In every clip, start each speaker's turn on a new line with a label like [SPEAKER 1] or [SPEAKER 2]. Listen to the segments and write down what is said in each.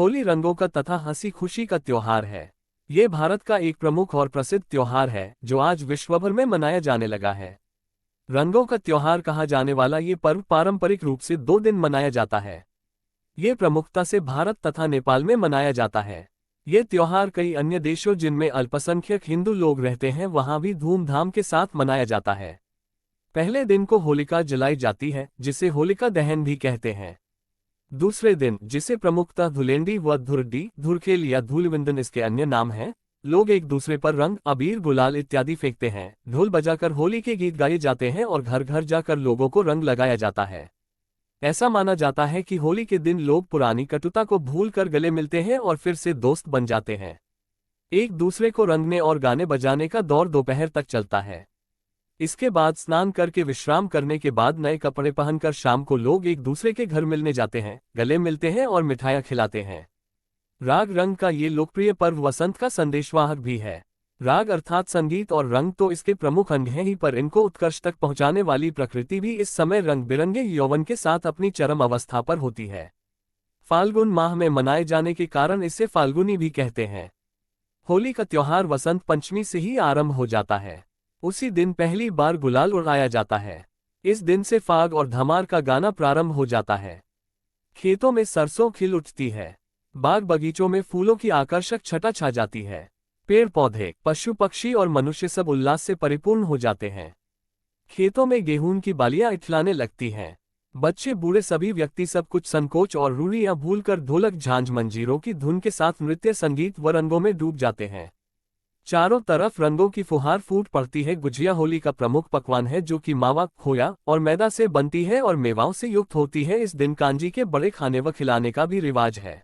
[SPEAKER 1] होली रंगों का तथा हंसी खुशी का त्योहार है। ये भारत का एक प्रमुख और प्रसिद्ध त्योहार है जो आज विश्वभर में मनाया जाने लगा है। रंगों का त्योहार कहा जाने वाला ये पर्व पारंपरिक रूप से 2 दिन मनाया जाता है। ये प्रमुखता से भारत तथा नेपाल में मनाया जाता है। ये त्योहार कई अन्य देशों जिनमें अल्पसंख्यक हिंदू लोग रहते हैं वहां भी धूमधाम के साथ मनाया जाता है। पहले दिन को होलिका जलाई जाती है जिसे होलिका दहन भी कहते हैं। दूसरे दिन, जिसे प्रमुखतः धुलेंडी व धुरडी धुरखेल या धूलविंदन इसके अन्य नाम हैं, लोग एक दूसरे पर रंग, अबीर, गुलाल इत्यादि फेंकते हैं। ढोल बजाकर होली के गीत गाए जाते हैं और घर घर जाकर लोगों को रंग लगाया जाता है। ऐसा माना जाता है कि होली के दिन लोग पुरानी कटुता को भूलकर गले मिलते हैं और फिर से दोस्त बन जाते हैं। एक दूसरे को रंगने और गाने बजाने का दौर दोपहर तक चलता है। इसके बाद स्नान करके विश्राम करने के बाद नए कपड़े पहनकर शाम को लोग एक दूसरे के घर मिलने जाते हैं, गले मिलते हैं और मिठाइयाँ खिलाते हैं। राग रंग का ये लोकप्रिय पर्व वसंत का संदेशवाहक भी है। राग अर्थात संगीत और रंग तो इसके प्रमुख अंग हैं ही, पर इनको उत्कर्ष तक पहुंचाने वाली प्रकृति भी इस समय रंग बिरंगे यौवन के साथ अपनी चरम अवस्था पर होती है। फाल्गुन माह में मनाए जाने के कारण इसे फाल्गुनी भी कहते हैं। होली का त्योहार वसंत पंचमी से ही आरंभ हो जाता है। उसी दिन पहली बार गुलाल उड़ाया जाता है। इस दिन से फाग और धमार का गाना प्रारंभ हो जाता है। खेतों में सरसों खिल उठती है। बाग बगीचों में फूलों की आकर्षक छटा छा जाती है। पेड़ पौधे, पशु पक्षी और मनुष्य सब उल्लास से परिपूर्ण हो जाते हैं। खेतों में गेहूं की बालियां इठलाने लगती हैं। बच्चे बूढ़े सभी व्यक्ति सब कुछ संकोच और रूढ़ियां भूलकर ढोलक झांझ मंजीरों की धुन के साथ नृत्य संगीत व रंगों में डूब जाते हैं। चारों तरफ रंगों की फुहार फूट पड़ती है। गुजिया होली का प्रमुख पकवान है जो कि मावा, खोया और मैदा से बनती है और मेवाओं से युक्त होती है। इस दिन कांजी के बड़े खाने व खिलाने का भी रिवाज है।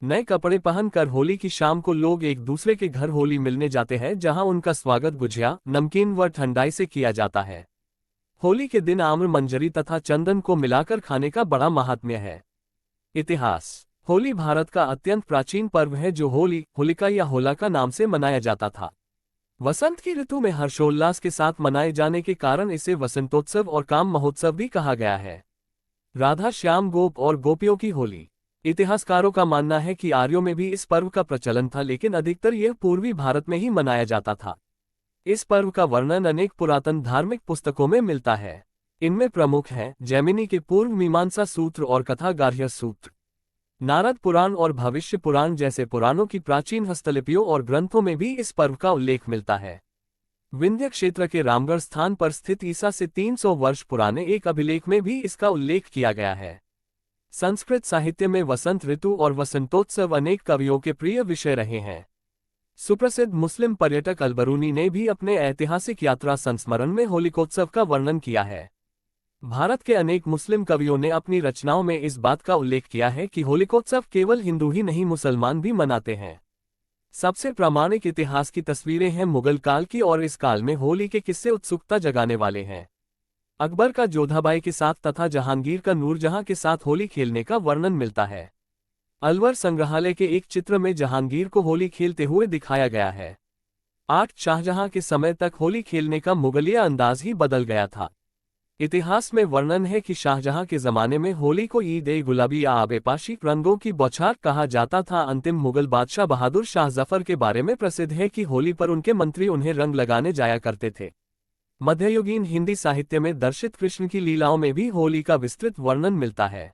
[SPEAKER 1] नए कपड़े पहनकर होली की शाम को लोग एक दूसरे के घर होली मिलने जाते हैं जहां उनका स्वागत गुजिया, नमकीन व ठंडाई से किया जाता है। होली के दिन आम्र, मंजरी तथा चंदन को मिलाकर खाने का बड़ा महात्म्य है। इतिहास। होली भारत का अत्यंत प्राचीन पर्व है जो होली, होलिका या होला का नाम से मनाया जाता था। वसंत की ऋतु में हर्षोल्लास के साथ मनाए जाने के कारण इसे वसंतोत्सव और काम महोत्सव भी कहा गया है। राधा श्याम, गोप और गोपियों की होली। इतिहासकारों का मानना है कि आर्यों में भी इस पर्व का प्रचलन था, लेकिन अधिकतर यह पूर्वी भारत में ही मनाया जाता था। इस पर्व का वर्णन अनेक पुरातन धार्मिक पुस्तकों में मिलता है। इनमें प्रमुख हैं जैमिनी के पूर्व मीमांसा सूत्र और कथा गार्ह्य सूत्र। नारद पुराण और भविष्य पुराण जैसे पुराणों की प्राचीन हस्तलिपियों और ग्रंथों में भी इस पर्व का उल्लेख मिलता है। विंध्य क्षेत्र के रामगढ़ स्थान पर स्थित ईसा से 300 वर्ष पुराने एक अभिलेख में भी इसका उल्लेख किया गया है। संस्कृत साहित्य में वसंत ऋतु और वसंतोत्सव अनेक कवियों के प्रिय विषय रहे हैं। सुप्रसिद्ध मुस्लिम पर्यटक अलबरूनी ने भी अपने ऐतिहासिक यात्रा संस्मरण में होलिकोत्सव का वर्णन किया है। भारत के अनेक मुस्लिम कवियों ने अपनी रचनाओं में इस बात का उल्लेख किया है कि होलिकोत्सव केवल हिंदू ही नहीं, मुसलमान भी मनाते हैं। सबसे प्रामाणिक इतिहास की तस्वीरें हैं मुगल काल की और इस काल में होली के किस्से उत्सुकता जगाने वाले हैं। अकबर का जोधाबाई के साथ तथा जहांगीर का नूरजहां के साथ होली खेलने का वर्णन मिलता है। अलवर संग्रहालय के एक चित्र में जहांगीर को होली खेलते हुए दिखाया गया है। 8 शाहजहां के समय तक होली खेलने का मुगलिया अंदाज ही बदल गया था। इतिहास में वर्णन है कि शाहजहां के जमाने में होली को ईद-ए-गुलाबी या आबेपाशी रंगों की बौछार कहा जाता था। अंतिम मुगल बादशाह बहादुर शाह जफर के बारे में प्रसिद्ध है कि होली पर उनके मंत्री उन्हें रंग लगाने जाया करते थे। मध्ययुगीन हिंदी साहित्य में दर्शित कृष्ण की लीलाओं में भी होली का विस्तृत वर्णन मिलता है।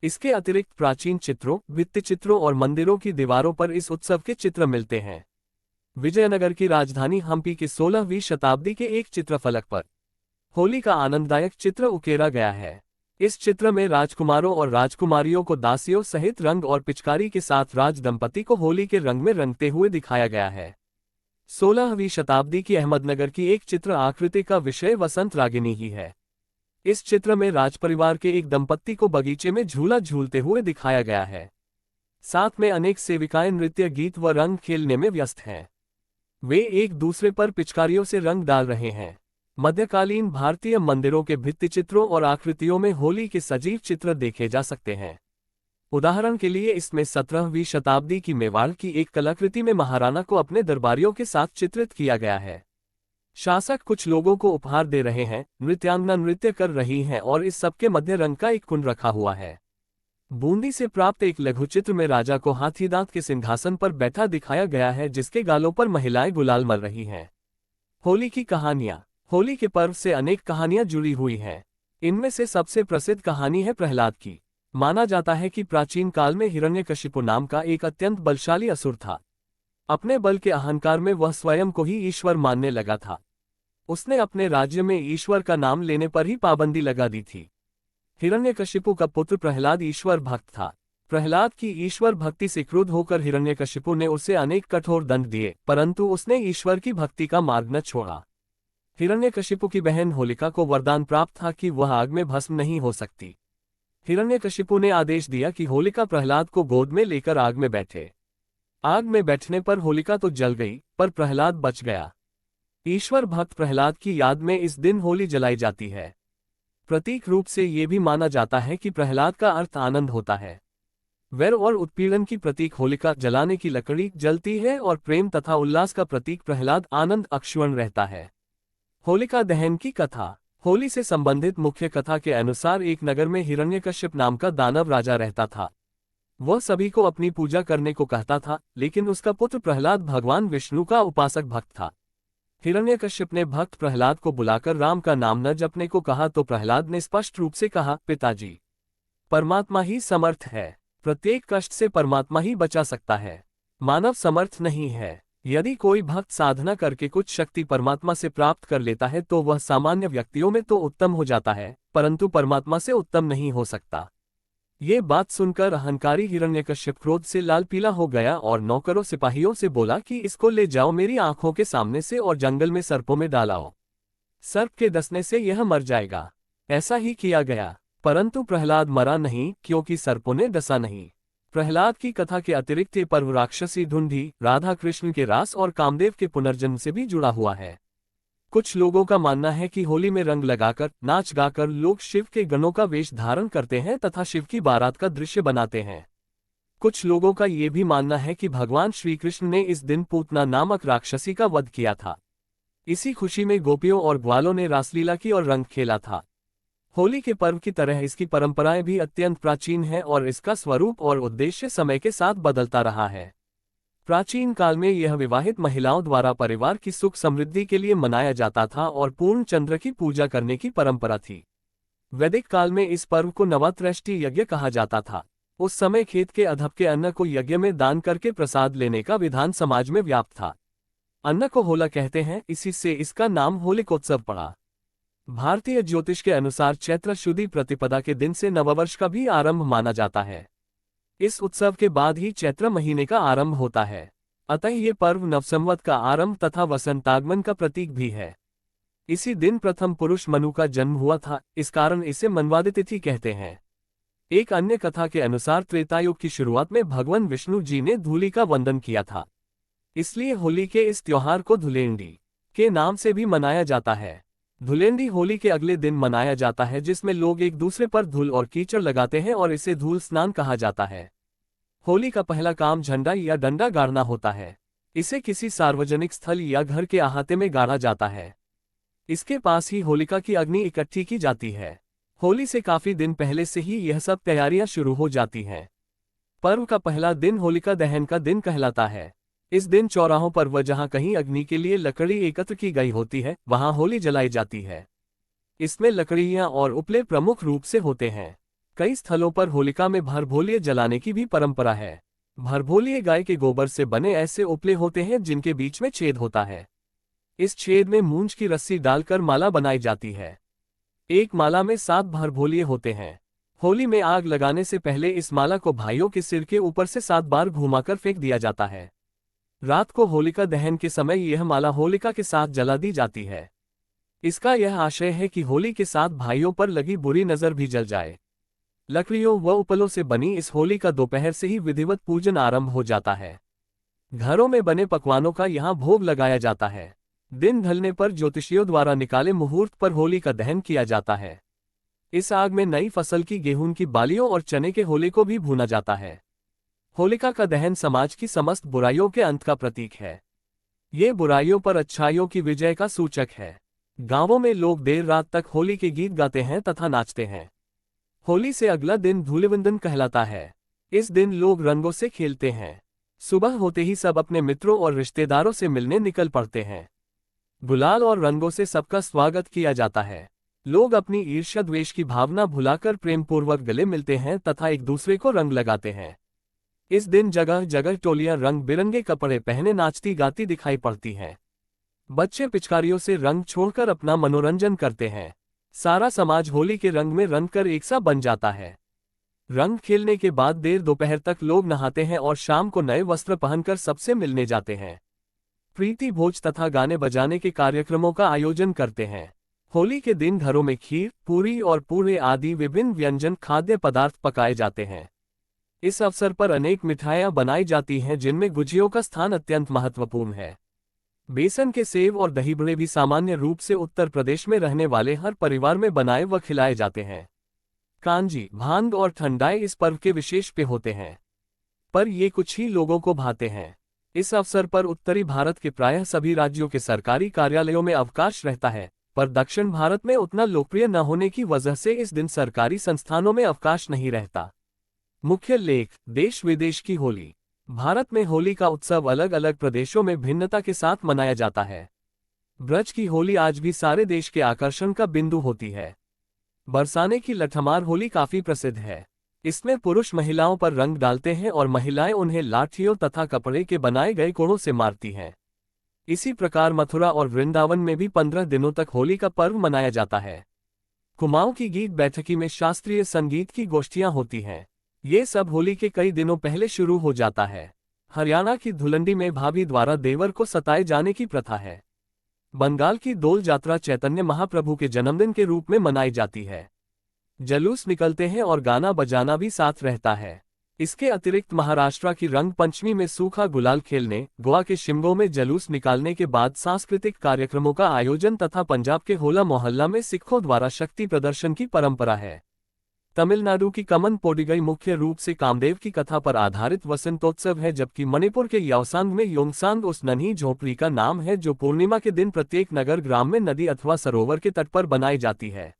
[SPEAKER 1] इसके अतिरिक्त प्राचीन चित्रों, भित्तिचित्रों और मंदिरों की दीवारों पर इस उत्सव के चित्र मिलते हैं। विजयनगर की राजधानी हम्पी के 16वीं शताब्दी के एक चित्रफलक पर होली का आनंददायक चित्र उकेरा गया है। इस चित्र में राजकुमारों और राजकुमारियों को दासियों सहित रंग और पिचकारी के साथ राज दंपति को होली के रंग में रंगते हुए दिखाया गया है। 16वीं शताब्दी की अहमदनगर की एक चित्र आकृति का विषय वसंत रागिनी ही है। इस चित्र में राजपरिवार के एक दंपत्ति को बगीचे में झूला झूलते हुए दिखाया गया है। साथ में अनेक सेविकाएं नृत्य, गीत व रंग खेलने में व्यस्त हैं। वे एक दूसरे पर पिचकारियों से रंग डाल रहे हैं। मध्यकालीन भारतीय मंदिरों के भित्तिचित्रों और आकृतियों में होली के सजीव चित्र देखे जा सकते हैं। उदाहरण के लिए इसमें 17वीं शताब्दी की मेवाड़ की एक कलाकृति में महाराणा को अपने दरबारियों के साथ चित्रित किया गया है। शासक कुछ लोगों को उपहार दे रहे हैं, नृत्यांगना नृत्य कर रही हैं और इस सबके मध्य रंग का एक कुंड रखा हुआ है। बूंदी से प्राप्त एक लघुचित्र में राजा को हाथीदांत के सिंहासन पर बैठा दिखाया गया है, जिसके गालों पर महिलाएं गुलाल मल रही हैं। होली की कहानियां। होली के पर्व से अनेक कहानियां जुड़ी हुई हैं। इनमें से सबसे प्रसिद्ध कहानी है प्रहलाद की। माना जाता है कि प्राचीन काल में हिरण्यकशिपु नाम का एक अत्यंत बलशाली असुर था। अपने बल के अहंकार में वह स्वयं को ही ईश्वर मानने लगा था। उसने अपने राज्य में ईश्वर का नाम लेने पर ही पाबंदी लगा दी थी। हिरण्यकशिपु का पुत्र प्रहलाद ईश्वर भक्त था। प्रहलाद की ईश्वर भक्ति से क्रुद्ध होकर हिरण्यकशिपु ने उसे अनेक कठोर दंड दिए, परंतु उसने ईश्वर की भक्ति का मार्ग न छोड़ा। हिरण्यकशिपु की बहन होलिका को वरदान प्राप्त था कि वह आग में भस्म नहीं हो सकती। हिरण्यकशिपु ने आदेश दिया कि होलिका प्रहलाद को गोद में लेकर आग में बैठे। आग में बैठने पर होलिका तो जल गई, पर प्रहलाद बच गया। ईश्वर भक्त प्रहलाद की याद में इस दिन होली जलाई जाती है। प्रतीक रूप से ये भी माना जाता है कि प्रहलाद का अर्थ आनंद होता है। वैर और उत्पीड़न की प्रतीक होलिका जलाने की लकड़ी जलती है, और प्रेम तथा उल्लास का प्रतीक प्रहलाद आनंद अक्षुण्ण रहता है। होलिका दहन की कथा। होली से संबंधित मुख्य कथा के अनुसार एक नगर में हिरण्यकश्यप नाम का दानव राजा रहता था। वह सभी को अपनी पूजा करने को कहता था, लेकिन उसका पुत्र प्रहलाद भगवान विष्णु का उपासक भक्त था। हिरण्यकश्यप ने भक्त प्रहलाद को बुलाकर राम का नाम न जपने को कहा तो प्रहलाद ने स्पष्ट रूप से कहा, पिताजी, परमात्मा ही समर्थ है। प्रत्येक कष्ट से परमात्मा ही बचा सकता है, मानव समर्थ नहीं है। यदि कोई भक्त साधना करके कुछ शक्ति परमात्मा से प्राप्त कर लेता है तो वह सामान्य व्यक्तियों में तो उत्तम हो जाता है, परंतु परमात्मा से उत्तम नहीं हो सकता। ये बात सुनकर अहंकारी हिरण्यकश्यप क्रोध से लाल पीला हो गया और नौकरों सिपाहियों से बोला कि इसको ले जाओ मेरी आंखों के सामने से और जंगल में सर्पों में डालाओ। सर्प के डसने से यह मर जाएगा। ऐसा ही किया गया, परंतु प्रहलाद मरा नहीं, क्योंकि सर्पों ने डसा नहीं। प्रहलाद की कथा के अतिरिक्त ये पर्व राक्षसी ढूंढी, राधा कृष्ण के रास और कामदेव के पुनर्जन्म से भी जुड़ा हुआ है। कुछ लोगों का मानना है कि होली में रंग लगाकर, नाच गाकर लोग शिव के गणों का वेश धारण करते हैं तथा शिव की बारात का दृश्य बनाते हैं। कुछ लोगों का ये भी मानना है कि भगवान श्री कृष्ण ने इस दिन पूतना नामक राक्षसी का वध किया था। इसी खुशी में गोपियों और ग्वालों ने रासलीला की और रंग खेला था। होली के पर्व की तरह इसकी परंपराएं भी अत्यंत प्राचीन हैं और इसका स्वरूप और उद्देश्य समय के साथ बदलता रहा है। प्राचीन काल में यह विवाहित महिलाओं द्वारा परिवार की सुख समृद्धि के लिए मनाया जाता था और पूर्ण चंद्र की पूजा करने की परंपरा थी। वैदिक काल में इस पर्व को नवत्रष्टि यज्ञ कहा जाता था। उस समय खेत के अधपके अन्न को यज्ञ में दान करके प्रसाद लेने का विधान समाज में व्याप्त था। अन्न को होला कहते हैं, इसी से इसका नाम होलिकोत्सव पड़ा। भारतीय ज्योतिष के अनुसार चैत्र शुद्धि प्रतिपदा के दिन से नववर्ष का भी आरंभ माना जाता है। इस उत्सव के बाद ही चैत्र महीने का आरंभ होता है। अतः ये पर्व नवसंवत का आरंभ तथा वसंतागमन का प्रतीक भी है। इसी दिन प्रथम पुरुष मनु का जन्म हुआ था, इस कारण इसे मनवादी तिथि कहते हैं। एक अन्य कथा के अनुसार त्रेतायुग की शुरुआत में भगवान विष्णु जी ने धूलि का वंदन किया था, इसलिए होली के इस त्योहार को धुलेंडी के नाम से भी मनाया जाता है। धुलेंडी होली के अगले दिन मनाया जाता है, जिसमें लोग एक दूसरे पर धूल और कीचड़ लगाते हैं और इसे धूल स्नान कहा जाता है। होली का पहला काम झंडा या डंडा गाड़ना होता है। इसे किसी सार्वजनिक स्थल या घर के अहाते में गाड़ा जाता है। इसके पास ही होलिका की अग्नि इकट्ठी की जाती है। होली से काफी दिन पहले से ही यह सब तैयारियां शुरू हो जाती हैं। पर्व का पहला दिन होलिका दहन का दिन कहलाता है। इस दिन चौराहों पर व जहां कहीं अग्नि के लिए लकड़ी एकत्र की गई होती है, वहां होली जलाई जाती है। इसमें लकड़ियां और उपले प्रमुख रूप से होते हैं। कई स्थलों पर होलिका में भरभोलिये जलाने की भी परंपरा है। भरभोलिये गाय के गोबर से बने ऐसे उपले होते हैं जिनके बीच में छेद होता है। इस छेद में मूंछ की रस्सी डालकर माला बनाई जाती है। एक माला में 7 भरभोलिये होते हैं। होली में आग लगाने से पहले इस माला को भाइयों के सिर के ऊपर से 7 बार घुमाकर फेंक दिया जाता है। रात को होलिका दहन के समय यह माला होलिका के साथ जला दी जाती है। इसका यह आशय है कि होली के साथ भाइयों पर लगी बुरी नजर भी जल जाए। लकड़ियों व उपलों से बनी इस होली का दोपहर से ही विधिवत पूजन आरंभ हो जाता है। घरों में बने पकवानों का यहाँ भोग लगाया जाता है। दिन ढलने पर ज्योतिषियों द्वारा निकाले मुहूर्त पर होली का दहन किया जाता है। इस आग में नई फसल की गेहूं की बालियों और चने के होले को भी भूना जाता है। होलिका का दहन समाज की समस्त बुराइयों के अंत का प्रतीक है। ये बुराइयों पर अच्छाइयों की विजय का सूचक है। गांवों में लोग देर रात तक होली के गीत गाते हैं तथा नाचते हैं। होली से अगला दिन धूलिवंदन कहलाता है। इस दिन लोग रंगों से खेलते हैं। सुबह होते ही सब अपने मित्रों और रिश्तेदारों से मिलने निकल पड़ते हैं। गुलाल और रंगों से सबका स्वागत किया जाता है। लोग अपनी ईर्ष्या द्वेष की भावना भुलाकर प्रेमपूर्वक गले मिलते हैं तथा एक दूसरे को रंग लगाते हैं। इस दिन जगह जगह टोलियां रंग बिरंगे कपड़े पहने नाचती गाती दिखाई पड़ती हैं। बच्चे पिचकारियों से रंग छोड़कर अपना मनोरंजन करते हैं। सारा समाज होली के रंग में रंग कर एक सा बन जाता है। रंग खेलने के बाद देर दोपहर तक लोग नहाते हैं और शाम को नए वस्त्र पहनकर सबसे मिलने जाते हैं। प्रीति भोज तथा गाने बजाने के कार्यक्रमों का आयोजन करते हैं। होली के दिन घरों में खीर, पूरी और पूरे आदि विभिन्न व्यंजन खाद्य पदार्थ पकाए जाते हैं। इस अवसर पर अनेक मिठाइयां बनाई जाती हैं जिनमें गुजियों का स्थान अत्यंत महत्वपूर्ण है। बेसन के सेव और दही बड़े भी सामान्य रूप से उत्तर प्रदेश में रहने वाले हर परिवार में बनाए व खिलाए जाते हैं। कांजी, भांग और ठंडाई इस पर्व के विशेष पेय होते हैं, पर ये कुछ ही लोगों को भाते हैं। इस अवसर पर उत्तरी भारत के प्रायः सभी राज्यों के सरकारी कार्यालयों में अवकाश रहता है, पर दक्षिण भारत में उतना लोकप्रिय न होने की वजह से इस दिन सरकारी संस्थानों में अवकाश नहीं रहता। मुख्य लेख: देश विदेश की होली। भारत में होली का उत्सव अलग अलग प्रदेशों में भिन्नता के साथ मनाया जाता है। ब्रज की होली आज भी सारे देश के आकर्षण का बिंदु होती है। बरसाने की लठमार होली काफी प्रसिद्ध है। इसमें पुरुष महिलाओं पर रंग डालते हैं और महिलाएं उन्हें लाठियों तथा कपड़े के बनाए गए कोड़ों से मारती हैं। इसी प्रकार मथुरा और वृंदावन में भी 15 दिनों तक होली का पर्व मनाया जाता है। कुमाऊं की गीत बैठकी में शास्त्रीय संगीत की गोष्ठियां होती हैं। ये सब होली के कई दिनों पहले शुरू हो जाता है। हरियाणा की धुलंडी में भाभी द्वारा देवर को सताए जाने की प्रथा है। बंगाल की डोल यात्रा चैतन्य महाप्रभु के जन्मदिन के रूप में मनाई जाती है। जलूस निकलते हैं और गाना बजाना भी साथ रहता है। इसके अतिरिक्त महाराष्ट्र की रंग पंचमी में सूखा गुलाल खेलने, गोवा के शिमगो में जलूस निकालने के बाद सांस्कृतिक कार्यक्रमों का आयोजन तथा पंजाब के होला मोहल्ला में सिखों द्वारा शक्ति प्रदर्शन की परंपरा है। तमिलनाडु की कमन पोडिगई मुख्य रूप से कामदेव की कथा पर आधारित वसंतोत्सव है, जबकि मणिपुर के याओसांग में योंगसांग उस नन्ही झोपड़ी का नाम है जो पूर्णिमा के दिन प्रत्येक नगर ग्राम में नदी अथवा सरोवर के तट पर बनाई जाती है।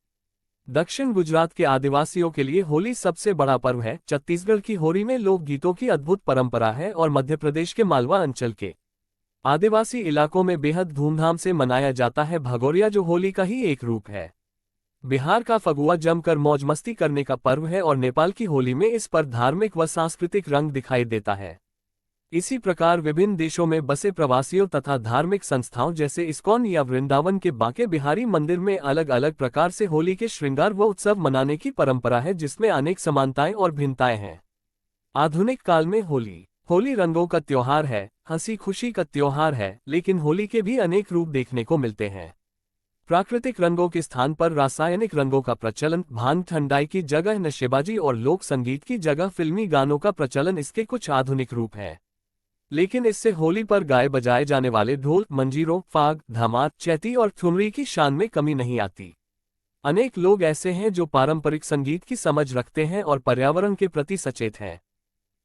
[SPEAKER 1] दक्षिण गुजरात के आदिवासियों के लिए होली सबसे बड़ा पर्व है। छत्तीसगढ़ की होली में लोकगीतों की अद्भुत परंपरा है और मध्य प्रदेश के मालवा अंचल के आदिवासी इलाकों में बेहद धूमधाम से मनाया जाता है। भगोरिया जो होली का ही एक रूप है। बिहार का फगुआ जमकर मौज मस्ती करने का पर्व है और नेपाल की होली में इस पर धार्मिक व सांस्कृतिक रंग दिखाई देता है। इसी प्रकार विभिन्न देशों में बसे प्रवासियों तथा धार्मिक संस्थाओं जैसे इस्कॉन या वृंदावन के बांके बिहारी मंदिर में अलग अलग प्रकार से होली के श्रृंगार व उत्सव मनाने की परंपरा है, जिसमें अनेक समानताएं और भिन्नताएं हैं। आधुनिक काल में होली रंगों का त्योहार है, हंसी खुशी का त्योहार है, लेकिन होली के भी अनेक रूप देखने को मिलते हैं। प्राकृतिक रंगों के स्थान पर रासायनिक रंगों का प्रचलन, भांग ठंडाई की जगह नशेबाजी और लोक संगीत की जगह फिल्मी गानों का प्रचलन इसके कुछ आधुनिक रूप हैं। लेकिन इससे होली पर गाए बजाए जाने वाले ढोल, मंजीरों, फाग, धमार, चैती और ठुमरी की शान में कमी नहीं आती। अनेक लोग ऐसे हैं जो पारंपरिक संगीत की समझ रखते हैं और पर्यावरण के प्रति सचेत हैं।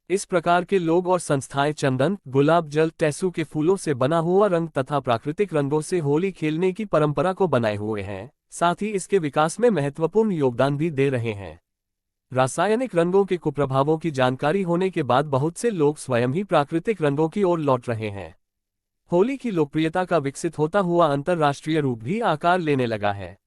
[SPEAKER 1] इस प्रकार के लोग और संस्थाएं चंदन, गुलाब जल, टेसू के फूलों से बना हुआ रंग तथा प्राकृतिक रंगों से होली खेलने की परंपरा को बनाए हुए हैं, साथ ही इसके विकास में महत्वपूर्ण योगदान भी दे रहे हैं। रासायनिक रंगों के कुप्रभावों की जानकारी होने के बाद बहुत से लोग स्वयं ही प्राकृतिक रंगों की ओर लौट रहे हैं। होली की लोकप्रियता का विकसित होता हुआ अंतर्राष्ट्रीय रूप भी आकार लेने लगा है।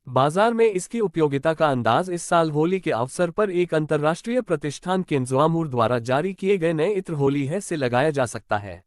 [SPEAKER 1] बाजार में इसकी उपयोगिता का अंदाज इस साल होली के अवसर पर एक अंतर्राष्ट्रीय प्रतिष्ठान केंजुआमूर द्वारा जारी किए गए नए इत्र होली है से लगाया जा सकता है।